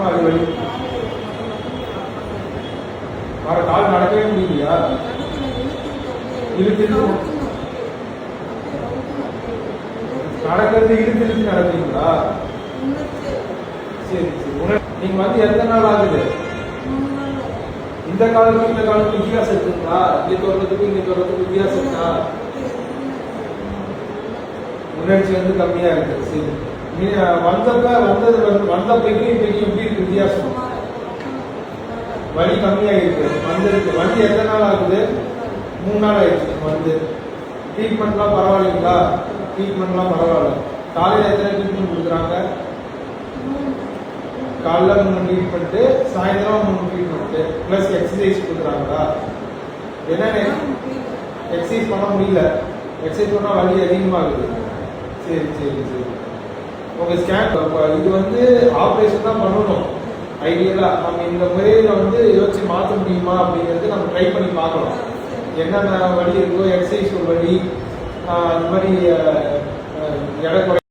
அது வலி வர கால் நடக்கவே முடியலையா? இழுத்து நடக்கிறது இழுத்து இழுத்து நடக்கிறீங்களா? சரி சரி. நீங்க வந்து எத்தனை நாள் ஆகுது? இந்த காலத்துக்கு இந்த காலத்துக்கு வித்தியாசம் இருக்குங்களா? இங்க தொடர்றதுக்கு வித்தியாசம் இருக்கா? உணர்ச்சி வந்து கம்மியா இருக்கு. சரி, நீ வந்தப்பைக்கு இப்பைக்கு எப்படி இருக்கு வித்தியாசம்? வலி கம்மியா இருக்கு. வண்டி எத்தனை நாள் ஆகுது? 3 நாள் ஆயிடுச்சு வந்து. ட்ரீட்மெண்ட்லாம் பரவாயில்லைங்களா? ட்ரீட்மெண்ட்லாம் பரவாயில்ல. காலையில் எத்தனை ட்ரீட்மெண்ட் கொடுக்குறாங்க? காலைல 3 ட்ரீட்மெண்ட்டு, சாயந்தரம் 3 ட்ரீட்மெண்ட்டு ப்ளஸ் எக்ஸசைஸ் கொடுக்குறாங்களா? என்னென்ன எக்ஸசைஸ் பண்ண முடியல? எக்ஸசைஸ் பண்ணால் வலி அதிகமாகுது. சரி சரி சரி. உங்கள் ஸ்கேன் இது வந்து ஆப்ரேஷன் தான் பண்ணணும் ஐடியலாக. நம்ம இந்த முறையில் வந்து யோசிச்சு மாற்ற முடியுமா அப்படிங்கிறது நம்ம ட்ரை பண்ணி பார்க்கலாம். என்னென்ன வழி இருக்கோ, எக்ஸசைஸ் ஒரு வழி, அந்த மாதிரி எடை